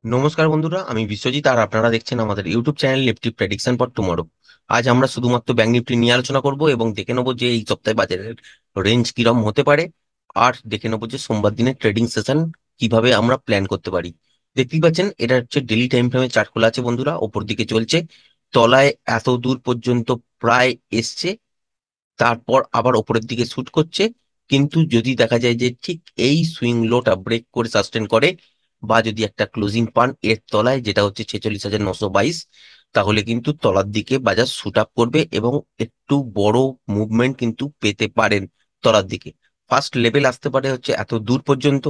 নমস্কার বন্ধুরা, আমি বিশ্বজিৎ আর আপনারা দেখছেন আমাদের YouTube channel Nifty prediction for tomorrow. আজ আমরা শুধুমাত্র ব্যাংক নিফটি নিয়ে আলোচনা করব এবং দেখে নেবো যে এই সপ্তাহে বাজারের রেঞ্জ কিরম হতে পারে। আর দেখে নেবো যে সোমবার দিনের ট্রেডিং সেশন কিভাবে আমরা প্ল্যান করতে পারি। দেখতেই পাচ্ছেন এটা হচ্ছে ডেলি টাইম ফ্রেমে চার্ট খোলা আছে বন্ধুরা, ওপর দিকে চলছে, তলায় এত দূর পর্যন্ত প্রায় এসছে, তারপর আবার ওপরের দিকে শুট করছে। কিন্তু যদি দেখা যায় যে ঠিক এই সুইং লোটা ব্রেক করে সাস্টেন করে বা যদি একটা ক্লোজিং পান এর তলায়, যেটা হচ্ছে 46,922, তাহলে কিন্তু তলার দিকে বাজার শুট আপ করবে এবং একটু বড় মুভমেন্ট কিন্তু পেতে পারেন তলার দিকে। ফার্স্ট লেভেল আসতে পারে হচ্ছে এত দূর পর্যন্ত,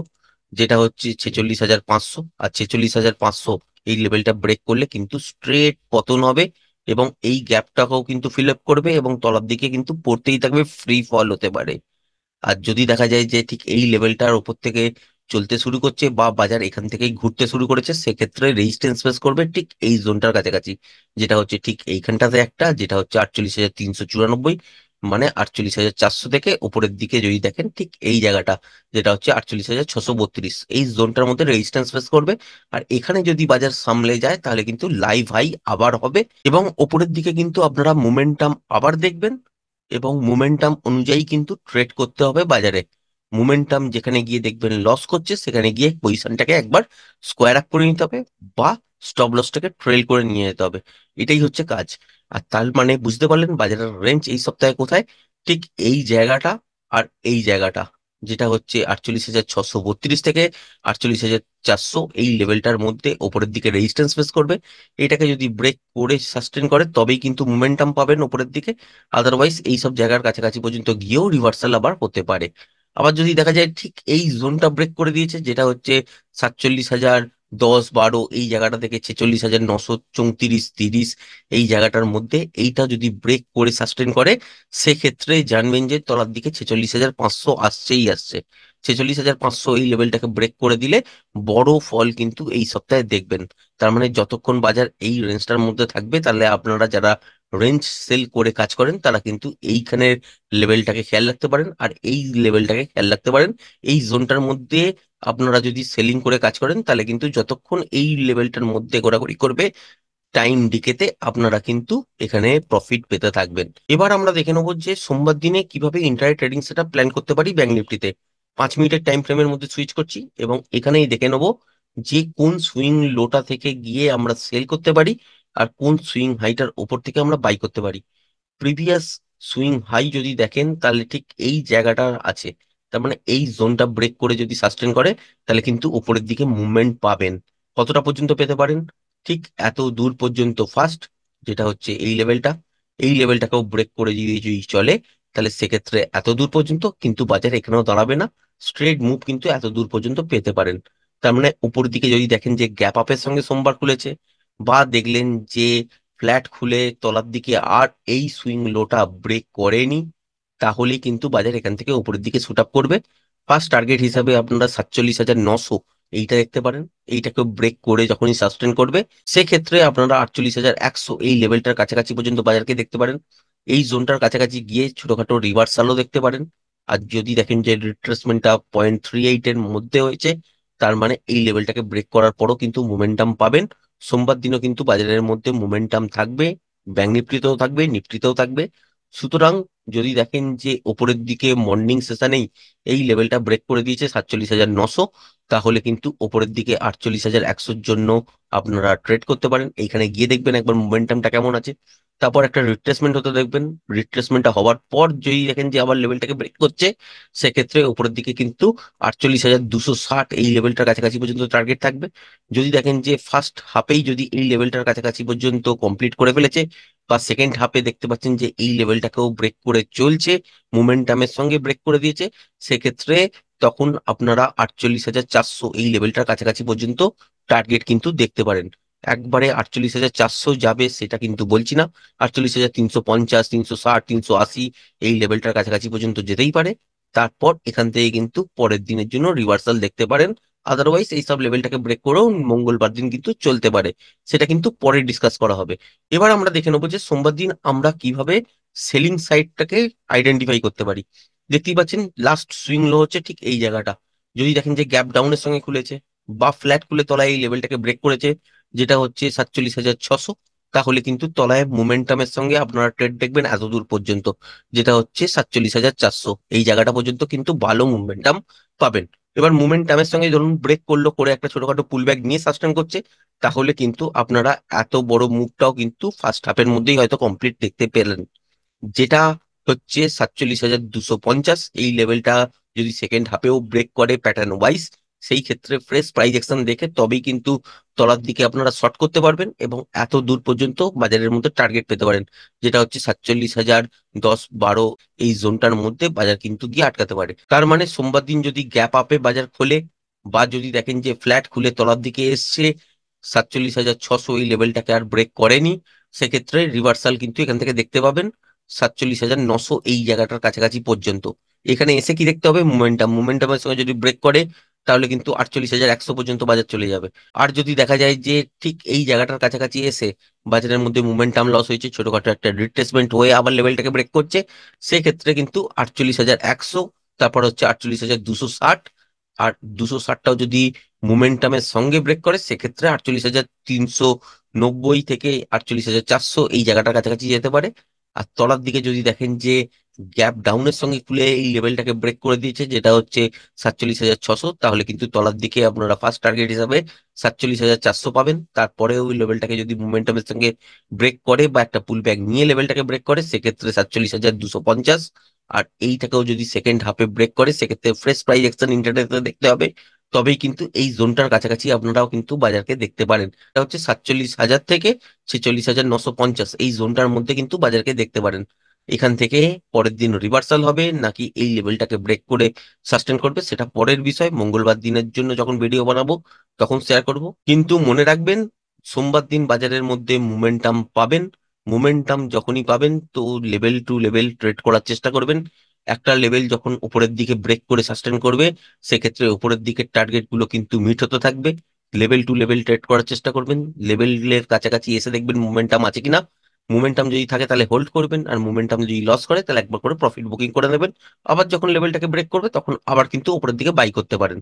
যেটা হচ্ছে 46,500, আর 46,500 এই লেভেলটা ব্রেক করলে কিন্তু স্ট্রেট পতন হবে এবং এই গ্যাপটাকেও কিন্তু ফিল আপ করবে এবং তলার দিকে কিন্তু পড়তেই থাকবে, ফ্রি ফল হতে পারে। আর যদি দেখা যায় যে ঠিক এই লেভেলটার উপর থেকে চলতে শুরু করছে বা বাজার এখান থেকেই ঘুরতে শুরু করেছে, সেক্ষেত্রে রেজিস্ট্যান্স ফেস করবে ঠিক এই জোনটার কাছাকাছি, যেটা হচ্ছে ঠিক এইখানটাতে একটা, যেটা হচ্ছে 48,394, মানে 48,400 থেকে উপরের দিকে যদি দেখেন ঠিক এই জায়গাটা, যেটা হচ্ছে 48,632, এই জোনটার মধ্যে রেজিস্ট্যান্স ফেস করবে। আর এখানে যদি বাজার সামলে যায় তাহলে কিন্তু লাইভ হাই আবার হবে এবং ওপরের দিকে কিন্তু আপনারা মোমেন্টাম আবার দেখবেন এবং মোমেন্টাম অনুযায়ী কিন্তু ট্রেড করতে হবে বাজারে। মোমেন্টাম যেখানে গিয়ে দেখবেন লস করছে, সেখানে গিয়ে পজিশনটাকে একবার স্কোয়ার আপ করে নিতে হবে বা স্টপ লসটাকে ট্রেল করে নিয়ে যেতে হবে। এটাই হচ্ছে কাজ। আর তার মানে বুঝতে পারলেন বাজারের রেঞ্জ এই সপ্তাহে কোথায়, ঠিক এই জায়গাটা আর এই জায়গাটা, যেটা হচ্ছে 48,632 থেকে 48,400, এই লেভেলটার মধ্যে ওপরের দিকে রেজিস্ট্যান্স ফেস করবে। এটাকে যদি ব্রেক করে সাস্টেন করে তবেই কিন্তু মোমেন্টাম পাবেন ওপরের দিকে। আদারওয়াইজ এইসব জায়গার কাছাকাছি পর্যন্ত গিয়েও রিভার্সাল আবার হতে পারে। আবার যদি দেখা যায় ঠিক এই জোনটা ব্রেক করে দিয়েছে, যেটা হচ্ছে 47,010-12, এই জায়গাটা থেকে 46,934-30, এই জায়গাটার মধ্যে এইটা যদি ব্রেক করে সাস্টেন করে, সেক্ষেত্রে জানবেন যে তলার দিকে 46,500 আসছেই আসছে। 46,500 এই লেভেলটাকে ব্রেক করে দিলে বড় ফল কিন্তু এই সপ্তাহে দেখবেন। তার মানে যতক্ষণ বাজার এই রেঞ্জটার মধ্যে থাকবে, তাহলে আপনারা যারা রেঞ্জ সেল করে কাজ করেন তারা কিন্তু এইখানের লেভেলটাকে খেয়াল রাখতে পারেন আর এই লেভেলটাকে খেয়াল রাখতে পারেন। এই জোনটার মধ্যে আপনারা যদি সেলিং করে কাজ করেন তাহলে কিন্তু যতক্ষণ এই লেভেলটার মধ্যে ঘোরাঘুরি করবে, টাইম ডিকেতে আপনারা কিন্তু এখানে প্রফিট পেতে থাকবেন। এবার আমরা দেখে নেবো যে সোমবার দিনে কিভাবে ইন্টারডে ট্রেডিং সেটআপ প্ল্যান করতে পারি ব্যাংক নিফটিতে। 5 মিনিটের টাইম ফ্রেমের মধ্যে সুইচ করছি এবং এখানেই দেখে নেবো যে কোন সুইং লোটা থেকে গিয়ে আমরা সেল করতে পারি আর কোন সুইং হাইটার উপর থেকে আমরা বাই করতে পারি। প্রিভিয়াস সুইং হাই যদি দেখেন তাহলে ঠিক এই জায়গাটা আছে, তার মানে এই জোনটা ব্রেক করে যদি সাস্টেন করে তাহলে কিন্তু উপরের দিকে মুভমেন্ট পাবেন। কতটা পর্যন্ত পেতে পারেন, ঠিক এত দূর পর্যন্ত ফার্স্ট, যেটা হচ্ছে এই লেভেলটা, এই লেভেলটাকেও ব্রেক করে যদি চলে তাহলে সেক্ষেত্রে এত দূর পর্যন্ত কিন্তু বাজার এখানেও দাঁড়াবে না, স্ট্রেট মুভ কিন্তু এত দূর পর্যন্ত পেতে পারেন। তার মানে উপর দিকে যদি দেখেন যে গ্যাপ আপের সঙ্গে সোমবার খুলেছে বা দেখলেন যে ফ্ল্যাট খুলে তলার দিকে আর এই সুইং লোটা ব্রেক করেনি, তাহলে কিন্তু বাজার এখান থেকে উপরের দিকে শুট আপ করবে। ফার্স্ট টার্গেট হিসাবে আপনারা 47,900 এইটা দেখতে পারেন। এইটাকে ব্রেক করে যখনই সাস্টেন করবে, সেক্ষেত্রে আপনারা 48,100 এই লেভেলটার কাছাকাছি পর্যন্ত বাজারকে দেখতে পারেন। এই জোনটার কাছাকাছি গিয়ে ছোটখাটো রিভার্সালও দেখতে পারেন। আর যদি দেখেন যে রিট্রেসমেন্টটা 0.38 এর মধ্যে হয়েছে, তার মানে এই লেভেলটাকে ব্রেক করার পরও কিন্তু মোমেন্টাম পাবেন। সোমবার দিনও কিন্তু বাজারের মধ্যে মোমেন্টাম থাকবে, ব্যাংক নিফটিতেও থাকবে, নিফটিতেও থাকবে। সুতরাং যদি দেখেন যে ওপরের দিকে মর্নিং সেশনেই এই লেভেলটা ব্রেক করে দিয়েছে 47,900, তাহলে কিন্তু ওপরের দিকে 48,100-র জন্য আপনারা ট্রেড করতে পারেন। এইখানে গিয়ে দেখবেন একবার মোমেন্টামটা কেমন আছে, তারপর একটা রিট্রেসমেন্ট হতে দেখবেন। রিট্রেসমেন্টটা হওয়ার পর যদি দেখেন যে আবার লেভেলটাকে ব্রেক করছে, সেক্ষেত্রে উপরের দিকে কিন্তু 48,260 এই লেভেলটার কাছাকাছি পর্যন্ত টার্গেট থাকবে। যদি দেখেন যে ফার্স্ট হাফেই যদি এই লেভেলটার কাছাকাছি পর্যন্ত কমপ্লিট করে ফেলেছে বা সেকেন্ড হাফে দেখতে পাচ্ছেন যে এই লেভেলটাকেও ব্রেক করে চলছে, মোমেন্টামের সঙ্গে ব্রেক করে দিয়েছে, সেক্ষেত্রে তখন আপনারা 48,400 এই লেভেলটার কাছাকাছি পর্যন্ত টার্গেট কিন্তু দেখতে পারেন। একবারে 48,400 যাবে সেটা কিন্তু বলছি না, 48,350, 360, 380 এই লেভেলটার কাছাকাছি পর্যন্ত যেতেই পারে। তারপর এখান থেকে কিন্তু পরের দিনের জন্য রিভার্সাল দেখতে পারেন। আদারওয়াইজ এই সব লেভেলটাকে ব্রেক করেও মঙ্গলবার দিন কিন্তু চলতে পারে, সেটা কিন্তু পরে ডিসকাস করা হবে। এবার আমরা দেখে নেবো যে সোমবার দিন আমরা কিভাবে সেলিং সাইডটাকে আইডেন্টিফাই করতে পারি। দেখতেই পাচ্ছেন লাস্ট সুইং লো হচ্ছে ঠিক এই জায়গাটা। যদি দেখেন যে গ্যাপ ডাউনের সঙ্গে খুলেছে, বা ফ্ল্যাট খুলে তলায় এই লেভেলটাকে ব্রেক করেছে, যেটা হচ্ছে 47,600, তাহলে কিন্তু তলায় মোমেন্টামের সঙ্গে আপনারা ট্রেড দেখবেন এত দূর পর্যন্ত, যেটা হচ্ছে 47,400। এই জায়গাটা পর্যন্ত কিন্তু ভালো মোমেন্টাম পাবেন। এবার মোমেন্টামের সঙ্গে ধরুন ব্রেক করলো, করে একটা ছোটখাটো পুল ব্যাক নিয়ে সাস্টেন করছে, তাহলে কিন্তু আপনারা এত বড় মুভটাও কিন্তু ফার্স্ট হাফের মধ্যেই হয়তো কমপ্লিট দেখতে পেলেন, যেটা হচ্ছে 47,250। এই লেভেলটা যদি সেকেন্ড হাফেও ব্রেক করে প্যাটার্ন ওয়াইজ, সেই ক্ষেত্রে ফ্রেশ প্রাইস অ্যাকশন দেখে তবেই কিন্তু তলার দিকে আপনারা শর্ট করতে পারবেন এবং এত দূর পর্যন্ত বাজারের মধ্যে টার্গেট পেতে পারেন, যেটা হচ্ছে 47,000, 10, 12 এই জোনটার মধ্যে বাজার কিন্তু গিয়ে আটকাতে পারে। তার মানে সোমবার দিন যদি গ্যাপ আপে বাজার খোলে, বা যদি দেখেন যে ফ্ল্যাট খুলে তলার দিকে এসছে, 47,600 এই লেভেলটাকে আর ব্রেক করেনি, সেক্ষেত্রে রিভার্সাল কিন্তু এখান থেকে দেখতে পাবেন 47,900 এই জায়গাটার কাছাকাছি পর্যন্ত। এখানে এসে কি দেখতে হবে, মোমেন্টামের সঙ্গে যদি ব্রেক করে, তাহলে কিন্তু 48,100 পর্যন্ত বাজার চলে যাবে। আর যদি দেখা যায় যে ঠিক এই জায়গাটার কাছাকাছি এসে বাজারের মধ্যে মোমেন্টাম লস হয়েছে, ছোটখাটো একটা রিট্রেসমেন্ট হয়ে আবার লেভেলটাকে ব্রেক করছে, সেক্ষেত্রে কিন্তু 48,100, তারপর হচ্ছে 48,260, আর 260টাও যদি মোমেন্টামের সঙ্গে ব্রেক করে, সেক্ষেত্রে 48,390 থেকে 48,400 এই জায়গাটার কাছাকাছি যেতে পারে। আর তলার দিকে যদি দেখেন যে গ্যাপ ডাউনের সঙ্গে খুলে এই লেভেলটাকে ব্রেক করে দিয়েছে, যেটা হচ্ছে 47,600, তাহলে কিন্তু তলার দিকে আপনারা ফার্স্ট টার্গেট হিসাবে 47,400 পাবেন। তারপরে ওই লেভেলটাকে যদি মোমেন্টামের সঙ্গে ব্রেক করে বা একটা পুল ব্যাক নিয়ে লেভেলটাকে ব্রেক করে, সেক্ষেত্রে 47,250। আর এইটাকেও যদি সেকেন্ড হাফে ব্রেক করে, সেক্ষেত্রে ফ্রেশ প্রাইস অ্যাকশন ইন্টারনেটে দেখতে হবে, তবেই কিন্তু এই জোনটার কাছাকাছি আপনারাও কিন্তু বাজারকে দেখতে পারেন। এটা হচ্ছে 47,000 থেকে 46,950 এই জোনটার মধ্যে কিন্তু বাজারকে দেখতে পারেন। এখান থেকে পরের দিন রিভার্সাল হবে নাকি এই লেভেলটাকে ব্রেক করে সাস্টেন করবে, সেটা পরের বিষয়। মঙ্গলবার দিনের জন্য যখন ভিডিও বানাবো তখন শেয়ার করব। কিন্তু মনে রাখবেন, সোমবার দিন বাজারের মধ্যে মোমেন্টাম পাবেন। মোমেন্টাম যখনই পাবেন তো লেভেল টু লেভেল ট্রেড করার চেষ্টা করবেন। একটা লেভেল যখন উপরের দিকে ব্রেক করে সাস্টেন করবে, সেক্ষেত্রে উপরের দিকের টার্গেট গুলো কিন্তু মিট হতে থাকবে। লেভেল টু লেভেল ট্রেড করার চেষ্টা করবেন, লেভেলের কাছাকাছি এসে দেখবেন মোমেন্টাম আছে কিনা। মোমেন্টাম যদি থাকে তাহলে হোল্ড করবেন, আর মোমেন্টাম যদি লস করে তাহলে একবার করে প্রফিট বুকিং করে নেবেন। আবার যখন লেভেলটাকে ব্রেক করবে তখন আবার কিন্তু উপরের দিকে বাই করতে পারেন।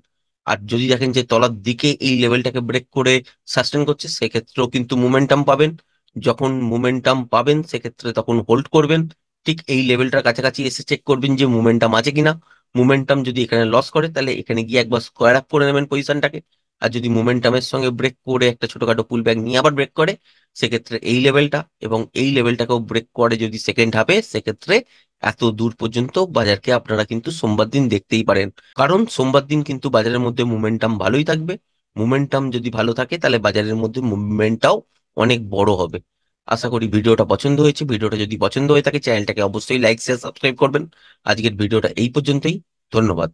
আর যদি দেখেন যে তলার দিকে এই লেভেলটাকে ব্রেক করে সাস্টেন করছে, সেক্ষেত্রেও কিন্তু মোমেন্টাম পাবেন। যখন মোমেন্টাম পাবেন সেক্ষেত্রে তখন হোল্ড করবেন। ঠিক এই লেভেলটার কাছাকাছি এসে চেক করবেন যে মোমেন্টাম আছে কিনা। মোমেন্টাম যদি এখানে লস করে, তাহলে এখানে গিয়ে একবার স্কোয়ার আপ করে নেবেন পজিশনটাকে। আর যদি মোমেন্টামের সঙ্গে ব্রেক করে একটা ছোটখাটো পুল ব্যাক নিয়ে আবার ব্রেক করে, সেক্ষেত্রে এই লেভেলটা এবং এই লেভেলটাকেও ব্রেক করে যদি সেকেন্ড হাফে, সেক্ষেত্রে এত দূর পর্যন্ত বাজারকে আপনারা কিন্তু সোমবার দিন দেখতেই পারেন। কারণ সোমবার দিন কিন্তু বাজারের মধ্যে মোমেন্টাম ভালোই থাকবে। মোমেন্টাম যদি ভালো থাকে তাহলে বাজারের মধ্যে মুভমেন্টটাও অনেক বড় হবে। আশা করি ভিডিওটা পছন্দ হয়েছে। ভিডিওটা যদি পছন্দ হয়ে থাকে চ্যানেলটাকে অবশ্যই লাইক শেয়ার সাবস্ক্রাইব করবেন। আজকের ভিডিওটা এই পর্যন্তই। ধন্যবাদ।